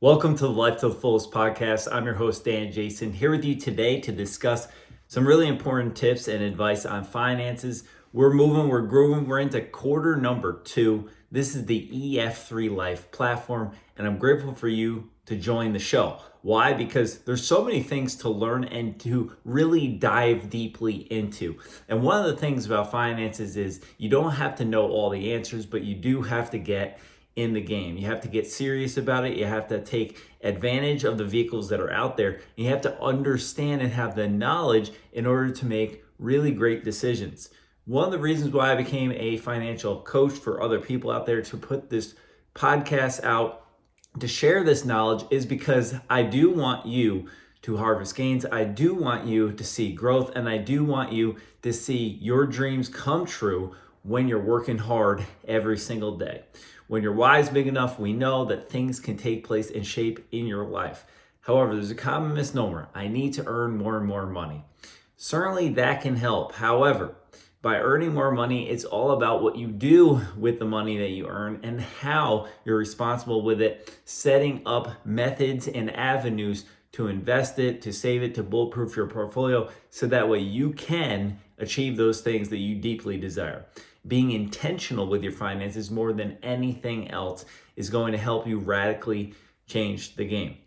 Welcome to the Life to the Fullest podcast. I'm your host, Dan Jason, here with you today to discuss some really important tips and advice on finances. We're moving, we're grooving, we're into quarter number 2. This is the EF3 Life platform, and I'm grateful for you to join the show. Why? Because there's so many things to learn and to really dive deeply into. And one of the things about finances is you don't have to know all the answers, but you do have to get in the game. You have to get serious about it. You have to take advantage of the vehicles that are out there. You have to understand and have the knowledge in order to make really great decisions. One of the reasons why I became a financial coach for other people out there to put this podcast out, to share this knowledge, is because I do want you to harvest gains. I do want you to see growth, and I do want you to see your dreams come true when you're working hard every single day. When your why is big enough, we know that things can take place and shape in your life. However, there's a common misnomer. I need to earn more and more money. Certainly that can help. However, by earning more money, it's all about what you do with the money that you earn and how you're responsible with it, setting up methods and avenues to invest it, to save it, to bulletproof your portfolio, so that way you can achieve those things that you deeply desire. Being intentional with your finances more than anything else is going to help you radically change the game.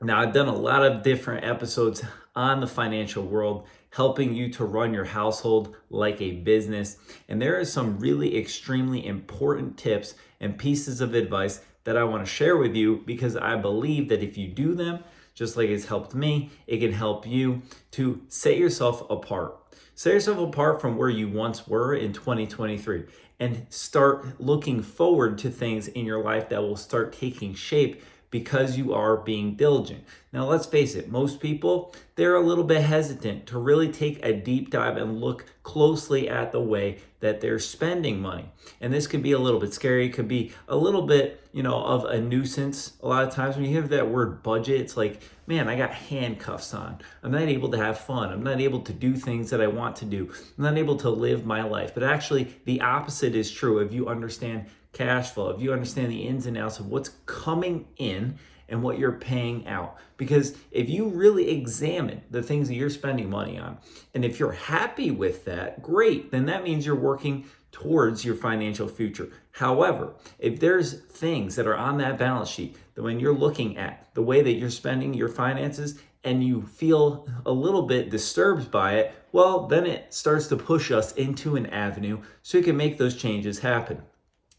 Now, I've done a lot of different episodes on the financial world, helping you to run your household like a business. And there are some really extremely important tips and pieces of advice that I want to share with you, because I believe that if you do them, just like it's helped me, it can help you to set yourself apart. Set yourself apart from where you once were in 2023 and start looking forward to things in your life that will start taking shape because you are being diligent. Now, let's face it, most people, they're a little bit hesitant to really take a deep dive and look closely at the way that they're spending money. And this could be a little bit scary. It could be a little bit, of a nuisance. A lot of times when you hear that word budget, it's like, man, I got handcuffs on. I'm not able to have fun. I'm not able to do things that I want to do. I'm not able to live my life. But actually, the opposite is true if you understand cash flow, if you understand the ins and outs of what's coming in and what you're paying out. Because if you really examine the things that you're spending money on, and if you're happy with that, great, then that means you're working towards your financial future. However, if there's things that are on that balance sheet that when you're looking at the way that you're spending your finances and you feel a little bit disturbed by it, well, then it starts to push us into an avenue so we can make those changes happen.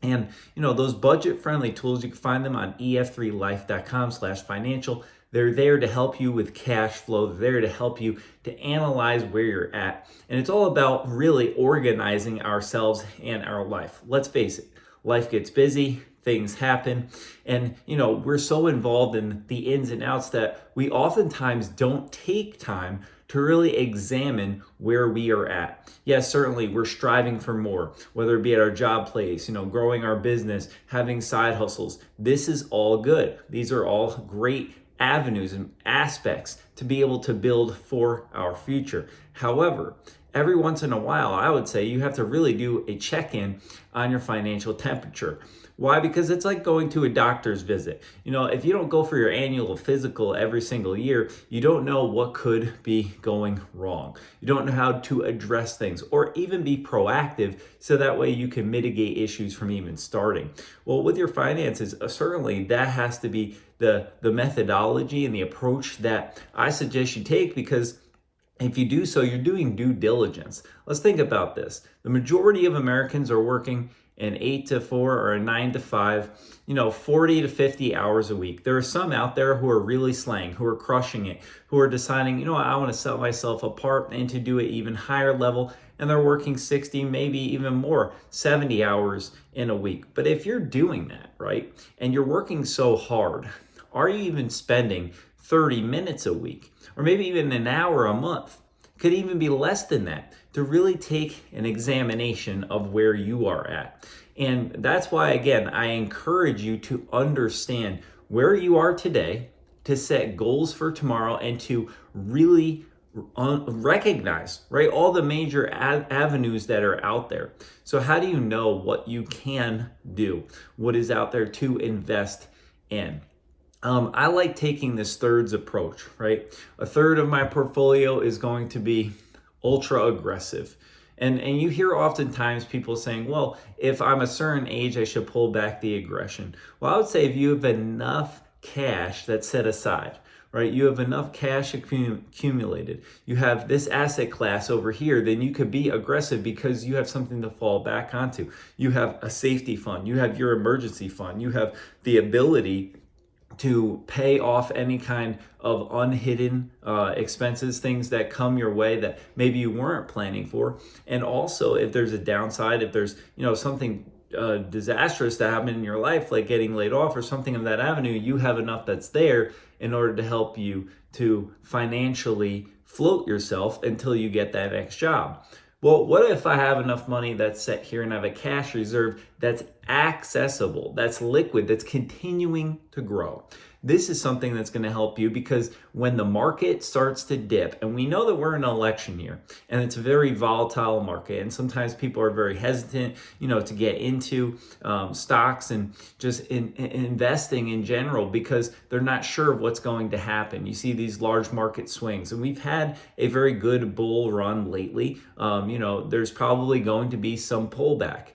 And those budget-friendly tools, you can find them on ef3life.com/financial. They're there to help you with cash flow. They're there to help you to analyze where you're at. And it's all about really organizing ourselves and our life. Let's face it, life gets busy, things happen, and we're so involved in the ins and outs that we oftentimes don't take time to really examine where we are at. Yes, certainly we're striving for more, whether it be at our job place, growing our business, having side hustles. This is all good. These are all great avenues and aspects to be able to build for our future. However, every once in a while, I would say you have to really do a check-in on your financial temperature. Why? Because it's like going to a doctor's visit. If you don't go for your annual physical every single year, you don't know what could be going wrong. You don't know how to address things or even be proactive so that way you can mitigate issues from even starting. Well, with your finances, certainly that has to be the methodology and the approach that I suggest you take, because if you do so, you're doing due diligence. Let's think about this. The majority of Americans are working an 8 to 4 or a 9 to 5, 40 to 50 hours a week. There are some out there who are really slaying, who are crushing it, who are deciding, I want to set myself apart and to do it even higher level. And they're working 60, maybe even more, 70 hours in a week. But if you're doing that, right, and you're working so hard, are you even spending 30 minutes a week or maybe even an hour a month? Could even be less than that, to really take an examination of where you are at. And that's why, again, I encourage you to understand where you are today, to set goals for tomorrow, and to really recognize, right, all the major avenues that are out there. So how do you know what you can do? What is out there to invest in? I like taking this thirds approach, right? A third of my portfolio is going to be ultra aggressive. And you hear oftentimes people saying, well, if I'm a certain age, I should pull back the aggression. Well, I would say if you have enough cash that's set aside, right? You have enough cash accumulated. You have this asset class over here, then you could be aggressive because you have something to fall back onto. You have a safety fund, you have your emergency fund, you have the ability to pay off any kind of unhidden expenses, things that come your way that maybe you weren't planning for. And also, if there's a downside, if there's something disastrous to happen in your life, like getting laid off or something of that avenue, you have enough that's there in order to help you to financially float yourself until you get that next job. Well, what if I have enough money that's set here and I have a cash reserve that's accessible, that's liquid, that's continuing to grow? This is something that's going to help you because when the market starts to dip, and we know that we're in an election year and it's a very volatile market, and sometimes people are very hesitant, to get into stocks and just investing in general because they're not sure of what's going to happen. You see these large market swings, and we've had a very good bull run lately. There's probably going to be some pullback.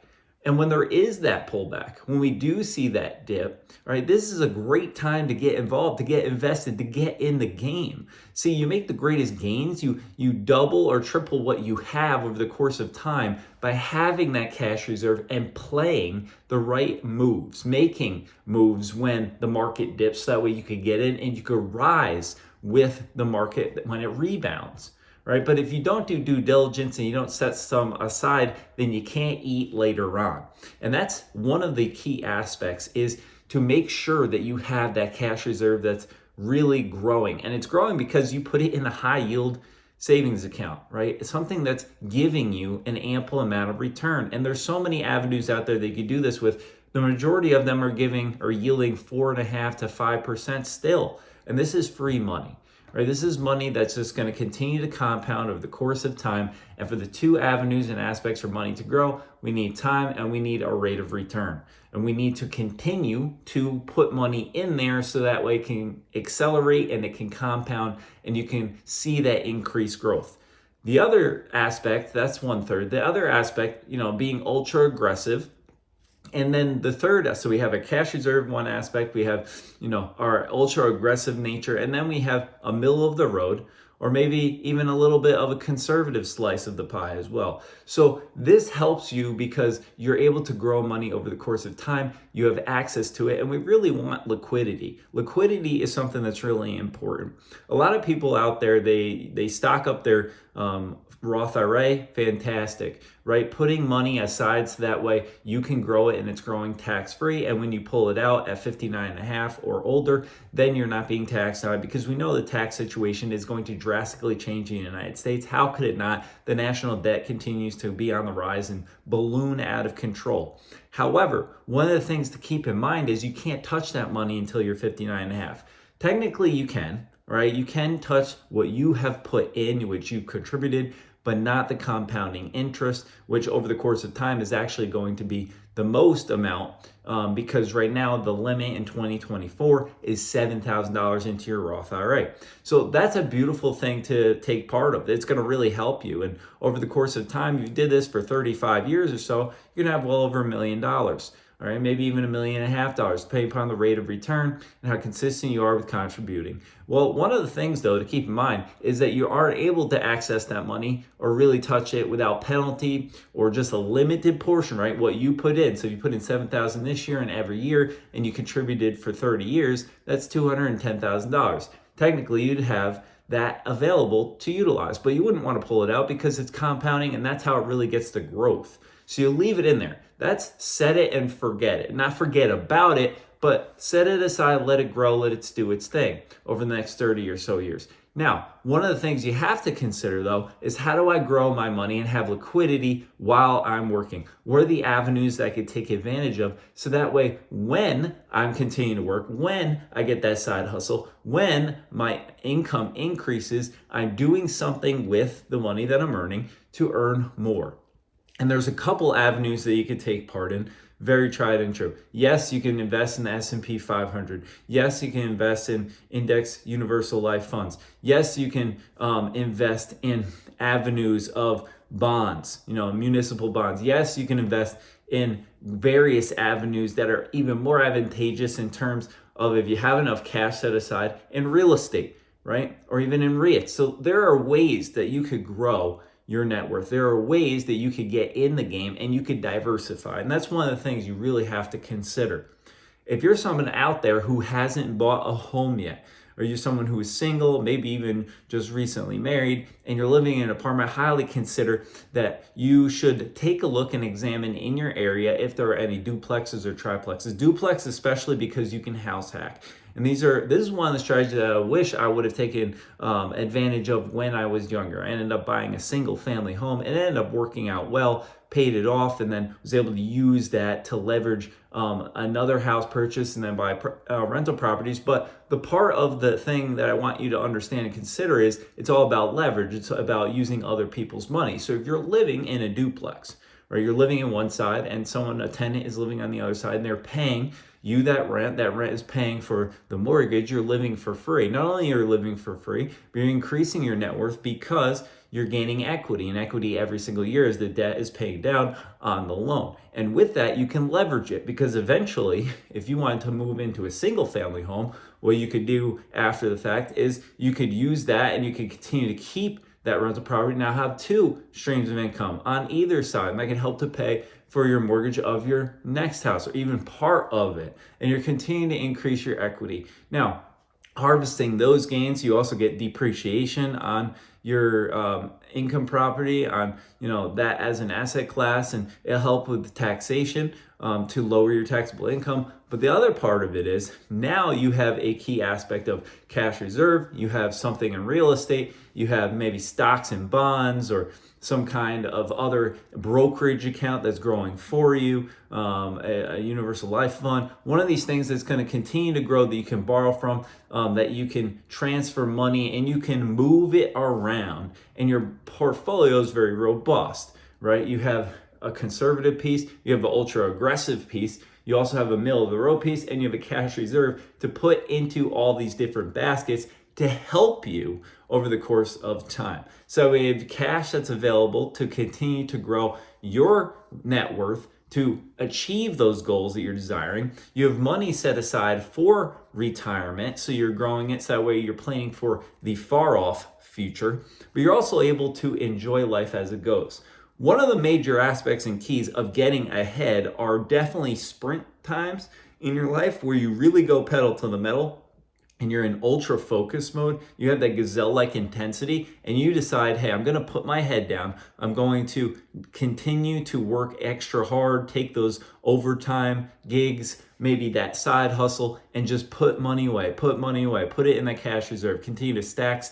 And when there is that pullback, when we do see that dip, right, this is a great time to get involved, to get invested, to get in the game. See, you make the greatest gains, you double or triple what you have over the course of time by having that cash reserve and playing the right moves, making moves when the market dips. That way you could get in and you could rise with the market when it rebounds. Right? But if you don't do due diligence and you don't set some aside, then you can't eat later on. And that's one of the key aspects, is to make sure that you have that cash reserve that's really growing. And it's growing because you put it in a high yield savings account, right? It's something that's giving you an ample amount of return. And there's so many avenues out there that you could do this with. The majority of them are yielding 4.5% to 5% still. And this is free money. Right, this is money that's just going to continue to compound over the course of time. And for the two avenues and aspects for money to grow, we need time and we need a rate of return. And we need to continue to put money in there so that way it can accelerate and it can compound and you can see that increased growth. The other aspect, that's 1/3. The other aspect, being ultra aggressive. And then the third, so we have a cash reserve, one aspect, we have, our ultra aggressive nature, and then we have a middle of the road, or maybe even a little bit of a conservative slice of the pie as well. So this helps you because you're able to grow money over the course of time. You have access to it, and we really want liquidity. Liquidity is something that's really important. A lot of people out there, they stock up their Roth IRA, fantastic, right? Putting money aside so that way you can grow it and it's growing tax-free. And when you pull it out at 59 and a half or older, then you're not being taxed on it, because we know the tax situation is going to drastically change in the United States. How could it not? The national debt continues to be on the rise and balloon out of control. However, one of the things to keep in mind is you can't touch that money until you're 59 and a half. Technically you can, right? You can touch what you have put in, which you contributed, but not the compounding interest, which over the course of time is actually going to be the most amount, because right now the limit in 2024 is $7,000 into your Roth IRA. So that's a beautiful thing to take part of. It's going to really help you. And over the course of time, if you did this for 35 years or so, you're going to have well over $1 million. All right, maybe even $1.5 million, depending upon the rate of return and how consistent you are with contributing. Well, one of the things, though, to keep in mind is that you are able to access that money or really touch it without penalty or just a limited portion, right? What you put in. So if you put in $7,000 this year and every year, and you contributed for 30 years, that's $210,000. Technically, you'd have that available to utilize, but you wouldn't want to pull it out because it's compounding, and that's how it really gets the growth. So you leave it in there. That's set it and forget it. Not forget about it, but set it aside, let it grow, let it do its thing over the next 30 or so years. Now, one of the things you have to consider, though, is how do I grow my money and have liquidity while I'm working? What are the avenues that I could take advantage of so that way when I'm continuing to work, when I get that side hustle, when my income increases, I'm doing something with the money that I'm earning to earn more. And there's a couple avenues that you could take part in. very tried and true. Yes, you can invest in the S&P 500. Yes, you can invest in index universal life funds. Yes, you can invest in avenues of bonds, municipal bonds. Yes, you can invest in various avenues that are even more advantageous in terms of, if you have enough cash set aside, in real estate, right? Or even in REITs. So there are ways that you could grow your net worth. There are ways that you could get in the game and you could diversify. And that's one of the things you really have to consider. If you're someone out there who hasn't bought a home yet, or you're someone who is single, maybe even just recently married, and you're living in an apartment, I highly consider that you should take a look and examine in your area if there are any duplexes or triplexes. Duplex especially because you can house hack. And this is one of the strategies that I wish I would have taken advantage of when I was younger. I ended up buying a single family home and it ended up working out well, paid it off, and then was able to use that to leverage another house purchase and then buy rental properties. But the part of the thing that I want you to understand and consider is it's all about leverage. It's about using other people's money. So if you're living in a duplex, or you're living in one side and a tenant is living on the other side and they're paying you that rent is paying for the mortgage, you're living for free. Not only are you living for free, but you're increasing your net worth because you're gaining equity, and equity every single year as the debt is paying down on the loan. And with that, you can leverage it, because eventually, if you wanted to move into a single family home, what you could do after the fact is you could use that and you could continue to keep that rental property, now have two streams of income on either side, and that can help to pay for your mortgage of your next house or even part of it. And you're continuing to increase your equity. Now, harvesting those gains, you also get depreciation on your income property, on that as an asset class, and it'll help with taxation to lower your taxable income. But the other part of it is now you have a key aspect of cash reserve. You have something in real estate. You have maybe stocks and bonds or some kind of other brokerage account that's growing for you, a universal life fund, one of these things that's going to continue to grow that you can borrow from, that you can transfer money and you can move it around, and your portfolio is very robust, right? You have a conservative piece, you have an ultra aggressive piece, you also have a middle of the road piece, and you have a cash reserve to put into all these different baskets to help you over the course of time. So we have cash that's available to continue to grow your net worth, to achieve those goals that you're desiring. You have money set aside for retirement, so you're growing it so that way you're planning for the far off future, but you're also able to enjoy life as it goes. One of the major aspects and keys of getting ahead are definitely sprint times in your life where you really go pedal to the metal and you're in ultra focus mode. You have that gazelle-like intensity and you decide, hey, I'm gonna put my head down. I'm going to continue to work extra hard, take those overtime gigs, maybe that side hustle, and just put money away, put it in that cash reserve, continue to stack.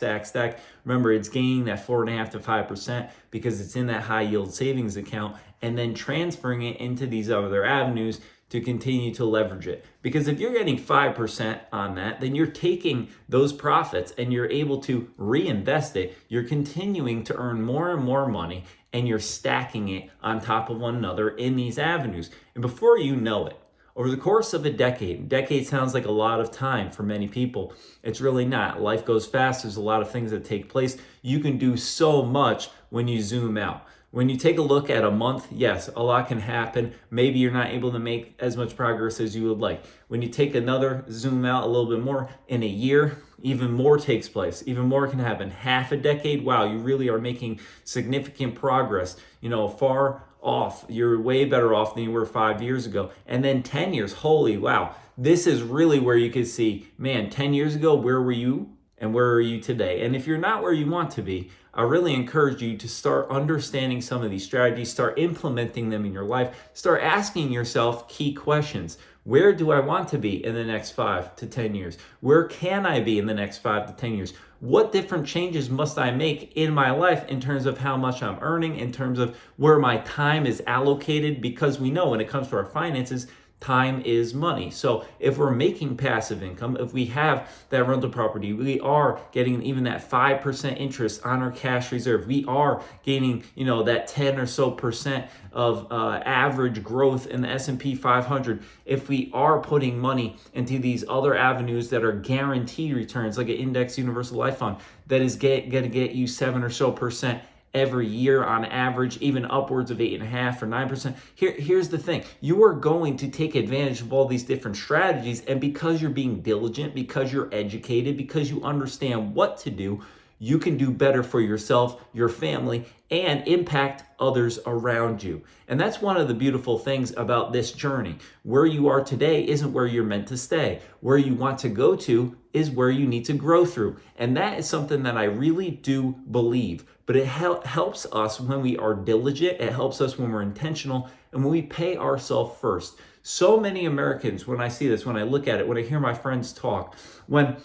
Remember, it's gaining that 4.5% to 5% because it's in that high yield savings account, and then transferring it into these other avenues to continue to leverage it. Because if you're getting 5% on that, then you're taking those profits and you're able to reinvest it. You're continuing to earn more and more money, and you're stacking it on top of one another in these avenues. And before you know it, over the course of a decade sounds like a lot of time for many people. It's really not. Life goes fast. There's a lot of things that take place. You can do so much when you zoom out. When you take a look at a month, yes, a lot can happen. Maybe you're not able to make as much progress as you would like. When you take another zoom out a little bit more, in a year, even more takes place. Even more can happen. Half a decade, wow, you really are making significant progress. Far off. You're way better off than you were 5 years ago. And then 10 years, holy wow. This is really where you could see, man, 10 years ago, where were you and where are you today? And if you're not where you want to be, I really encourage you to start understanding some of these strategies, start implementing them in your life, start asking yourself key questions. Where do I want to be in the next 5 to 10 years? Where can I be in the next 5 to 10 years? What different changes must I make in my life in terms of how much I'm earning, in terms of where my time is allocated? Because we know when it comes to our finances, time is money. So if we're making passive income, if we have that rental property, we are getting even that 5% interest on our cash reserve. We are gaining, that 10 or so percent of average growth in the S&P 500. If we are putting money into these other avenues that are guaranteed returns, like an index universal life fund, that is going to get you 7 or so percent every year on average, even upwards of 8.5% or 9%. Here's the thing. You are going to take advantage of all these different strategies. And because you're being diligent, because you're educated, because you understand what to do, you can do better for yourself, your family, and impact others around you. And that's one of the beautiful things about this journey. Where you are today isn't where you're meant to stay. Where you want to go to is where you need to grow through. And that is something that I really do believe. But it helps us when we are diligent. It helps us when we're intentional and when we pay ourselves first. So many Americans, when I see this, when I look at it, when I hear my friends talk, when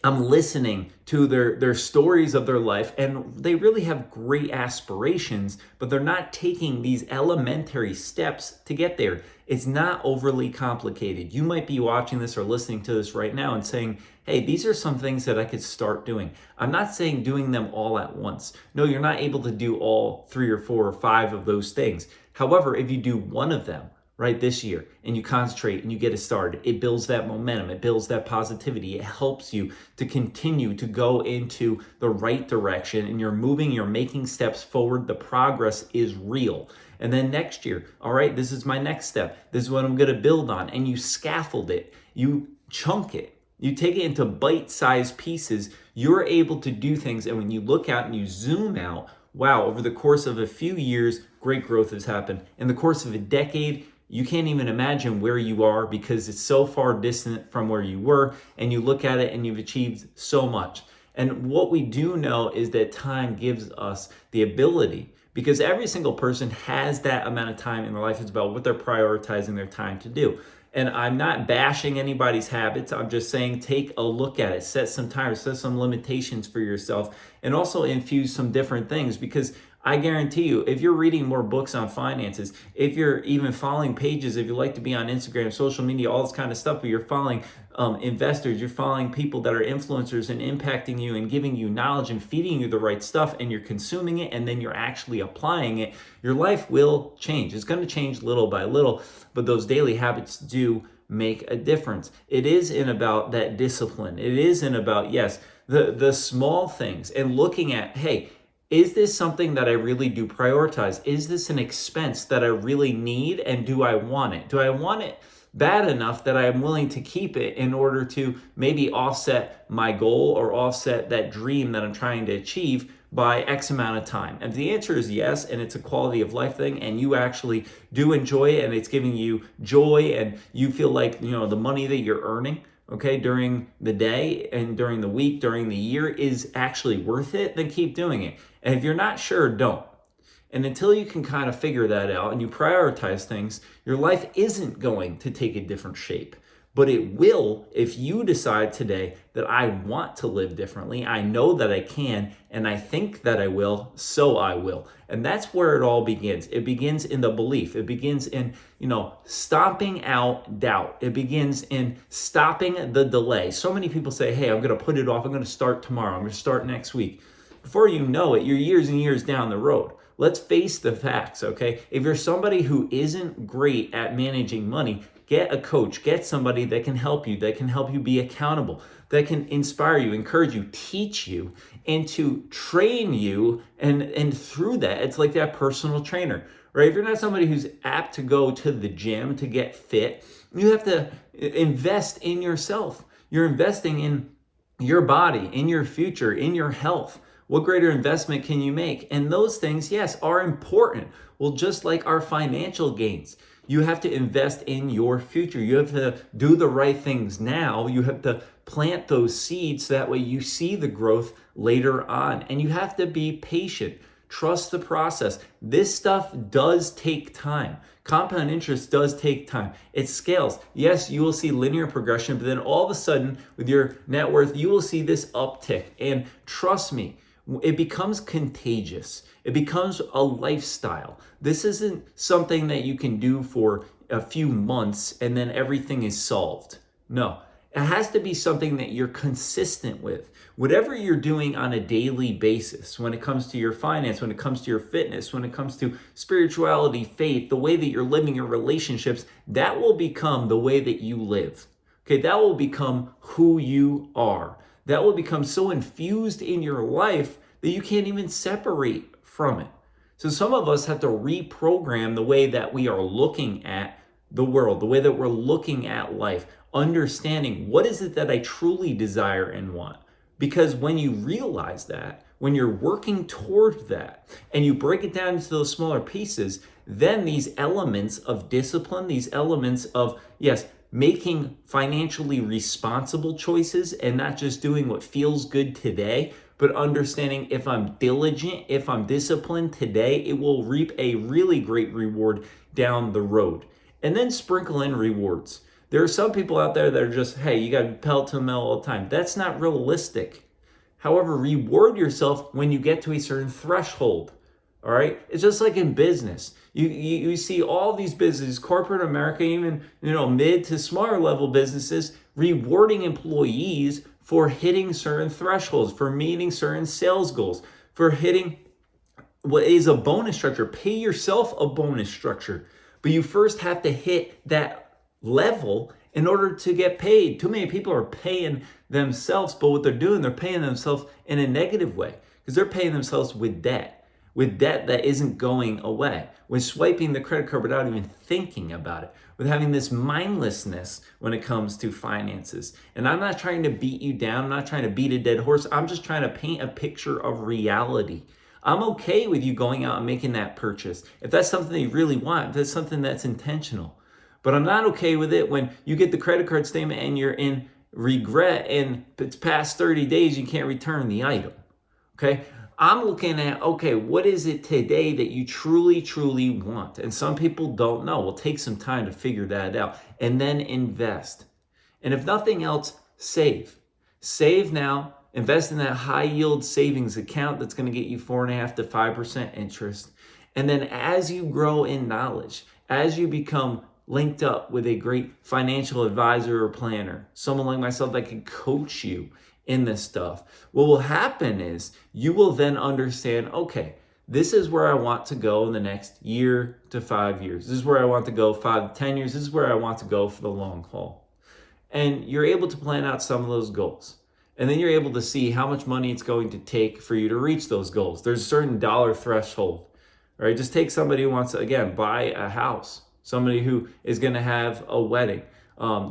I'm listening to their stories of their life, and they really have great aspirations, but they're not taking these elementary steps to get there. It's not overly complicated. You might be watching this or listening to this right now and saying, hey, these are some things that I could start doing. I'm not saying doing them all at once. No, you're not able to do all 3 or 4 or 5 of those things. However, if you do one of them, right, this year, and you concentrate and you get it started, it builds that momentum, it builds that positivity, it helps you to continue to go into the right direction, and you're making steps forward. The progress is real. And then next year, all right, this is my next step, this is what I'm going to build on, and you scaffold it, you chunk it, you take it into bite-sized pieces. You're able to do things, and when you look out and you zoom out, wow, over the course of a few years, great growth has happened. In the course of a decade, you can't even imagine where you are because it's so far distant from where you were, and you look at it and you've achieved so much. And what we do know is that time gives us the ability, because every single person has that amount of time in their life. It's about what they're prioritizing their time to do. And I'm not bashing anybody's habits. I'm just saying take a look at it, set some time, set some limitations for yourself, and also infuse some different things, because I guarantee you, if you're reading more books on finances, if you're even following pages, if you like to be on Instagram, social media, all this kind of stuff, but you're following investors, you're following people that are influencers and impacting you and giving you knowledge and feeding you the right stuff, and you're consuming it and then you're actually applying it, your life will change. It's going to change little by little, but those daily habits do make a difference. It isn't about that discipline. It isn't about, yes, the small things, and looking at, hey, is this something that I really do prioritize? Is this an expense that I really need, and do I want it? Do I want it bad enough that I am willing to keep it in order to maybe offset my goal or offset that dream that I'm trying to achieve by X amount of time? And if the answer is yes, and it's a quality of life thing, and you actually do enjoy it, and it's giving you joy, and you feel like, the money that you're earning, okay, during the day and during the week, during the year is actually worth it, then keep doing it. And if you're not sure, don't. And until you can kind of figure that out and you prioritize things, your life isn't going to take a different shape. But it will if you decide today that I want to live differently. I know that I can, and I think that I will, so I will. And that's where it all begins. It begins in the belief. It begins in, stomping out doubt. It begins in stopping the delay. So many people say, hey, I'm going to put it off. I'm going to start tomorrow. I'm going to start next week. Before you know it, you're years and years down the road. Let's face the facts, okay? If you're somebody who isn't great at managing money, get a coach, get somebody that can help you be accountable, that can inspire you, encourage you, teach you, and to train you. And through that, it's like that personal trainer, right? If you're not somebody who's apt to go to the gym to get fit, you have to invest in yourself. You're investing in your body, in your future, in your health. What greater investment can you make? And those things, yes, are important. Well, just like our financial gains, you have to invest in your future. You have to do the right things now. You have to plant those seeds so that way you see the growth later on. And you have to be patient. Trust the process. This stuff does take time. Compound interest does take time. It scales. Yes, you will see linear progression, but then all of a sudden with your net worth, you will see this uptick. And trust me, it becomes contagious. It becomes a lifestyle. This isn't something that you can do for a few months and then everything is solved. No, it has to be something that you're consistent with. Whatever you're doing on a daily basis, when it comes to your finance, when it comes to your fitness, when it comes to spirituality, faith, the way that you're living your relationships, that will become the way that you live. Okay, that will become who you are. That will become so infused in your life that you can't even separate from it. So some of us have to reprogram the way that we are looking at the world, the way that we're looking at life, understanding what is it that I truly desire and want. Because when you realize that, when you're working toward that, and you break it down into those smaller pieces, then these elements of discipline, these elements of, yes, making financially responsible choices and not just doing what feels good today, but understanding if I'm diligent, if I'm disciplined today, it will reap a really great reward down the road. And then sprinkle in rewards. There are some people out there that are just, hey, you got to pedal to the metal all the time. That's not realistic. However, reward yourself when you get to a certain threshold. All right. It's just like in business. You see all these businesses, corporate America, even mid to smaller level businesses, rewarding employees for hitting certain thresholds, for meeting certain sales goals, for hitting what is a bonus structure. Pay yourself a bonus structure, but you first have to hit that level in order to get paid. Too many people are paying themselves, but what they're doing, they're paying themselves in a negative way because they're paying themselves with debt that isn't going away, with swiping the credit card without even thinking about it, with having this mindlessness when it comes to finances. And I'm not trying to beat you down. I'm not trying to beat a dead horse. I'm just trying to paint a picture of reality. I'm okay with you going out and making that purchase if that's something that you really want, if that's something that's intentional. But I'm not okay with it when you get the credit card statement and you're in regret and it's past 30 days, you can't return the item. Okay? I'm looking at, okay, what is it today that you truly, truly want? And some people don't know. We'll take some time to figure that out and then invest. And if nothing else, save. Save now, invest in that high yield savings account that's going to get you 4.5% to 5% interest. And then as you grow in knowledge, as you become linked up with a great financial advisor or planner, someone like myself that can coach you in this stuff, what will happen is you will then understand, okay, this is where I want to go in the next year to 5 years. This is where I want to go 5 to 10 years. This is where I want to go for the long haul. And you're able to plan out some of those goals. And then you're able to see how much money it's going to take for you to reach those goals. There's a certain dollar threshold, right? Just take somebody who wants to, again, buy a house, somebody who is going to have a wedding.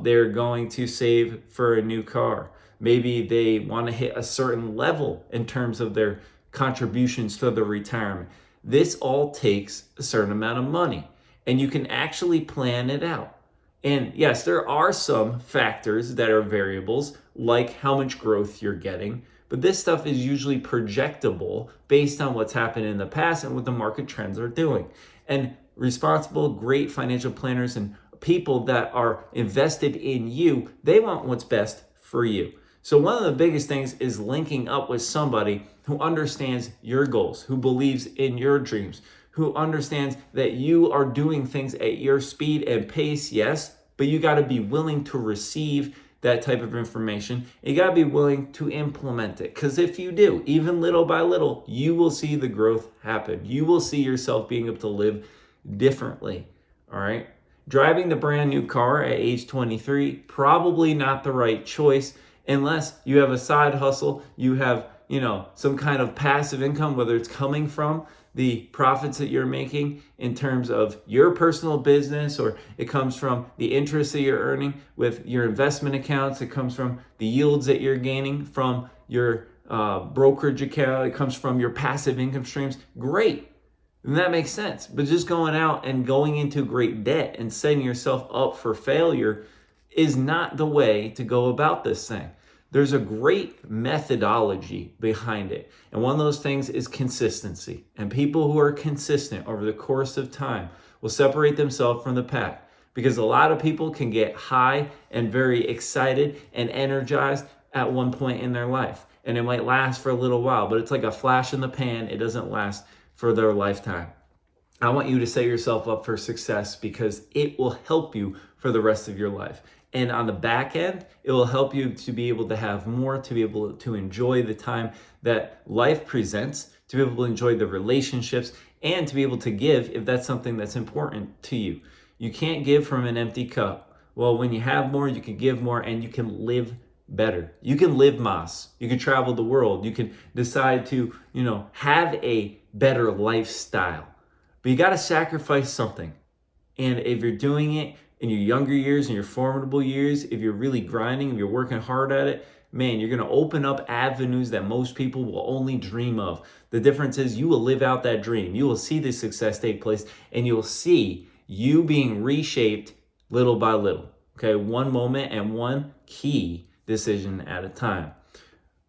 They're going to save for a new car. Maybe they want to hit a certain level in terms of their contributions to the retirement. This all takes a certain amount of money, and you can actually plan it out. And yes, there are some factors that are variables, like how much growth you're getting, but this stuff is usually projectable based on what's happened in the past and what the market trends are doing. And responsible, great financial planners and people that are invested in you, they want what's best for you. So one of the biggest things is linking up with somebody who understands your goals, who believes in your dreams, who understands that you are doing things at your speed and pace, yes, but you got to be willing to receive that type of information. You got to be willing to implement it. Because if you do, even little by little, you will see the growth happen. You will see yourself being able to live differently. All right. Driving the brand new car at age 23, probably not the right choice unless you have a side hustle, you have, some kind of passive income, whether it's coming from the profits that you're making in terms of your personal business, or it comes from the interest that you're earning with your investment accounts. It comes from the yields that you're gaining from your brokerage account. It comes from your passive income streams. Great. And that makes sense. But just going out and going into great debt and setting yourself up for failure is not the way to go about this thing. There's a great methodology behind it. And one of those things is consistency. And people who are consistent over the course of time will separate themselves from the pack. Because a lot of people can get high and very excited and energized at one point in their life. And it might last for a little while, but it's like a flash in the pan. It doesn't last for their lifetime. I want you to set yourself up for success because it will help you for the rest of your life. And on the back end, it will help you to be able to have more, to be able to enjoy the time that life presents, to be able to enjoy the relationships, and to be able to give if that's something that's important to you. You can't give from an empty cup. Well, when you have more, you can give more and you can live better. You can live Mas. You can travel the world. You can decide to, have a better lifestyle. But you got to sacrifice something. And if you're doing it in your younger years, in your formidable years, if you're really grinding, if you're working hard at it, man, you're going to open up avenues that most people will only dream of. The difference is you will live out that dream. You will see the success take place and you'll see you being reshaped little by little. Okay, one moment and one key decision at a time.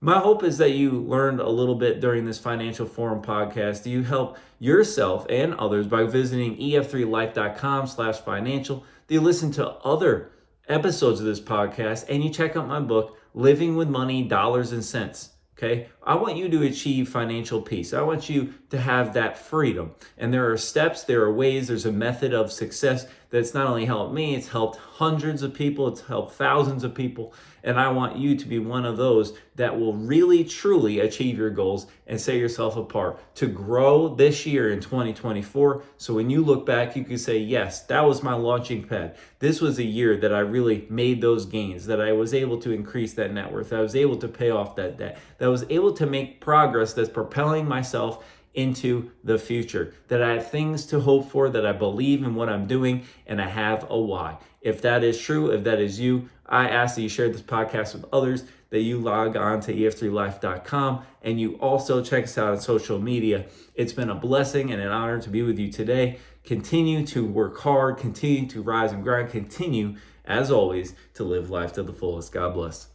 My hope is that you learned a little bit during this Financial Forum podcast. You help yourself and others by visiting ef3life.com/financial. You listen to other episodes of this podcast and you check out my book, Living with Money, Dollars and Cents. Okay, I want you to achieve financial peace. I want you to have that freedom. And there are steps, there are ways, there's a method of success that's not only helped me, it's helped hundreds of people, it's helped thousands of people. And I want you to be one of those that will really, truly achieve your goals and set yourself apart to grow this year in 2024. So when you look back, you can say, yes, that was my launching pad. This was a year that I really made those gains, that I was able to increase that net worth, that I was able to pay off that debt, that I was able to make progress that's propelling myself into the future, that I have things to hope for, that I believe in what I'm doing, and I have a why. If that is true, if that is you, I ask that you share this podcast with others, that you log on to ef3life.com, and you also check us out on social media. It's been a blessing and an honor to be with you today. Continue to work hard, continue to rise and grind, continue, as always, to live life to the fullest. God bless.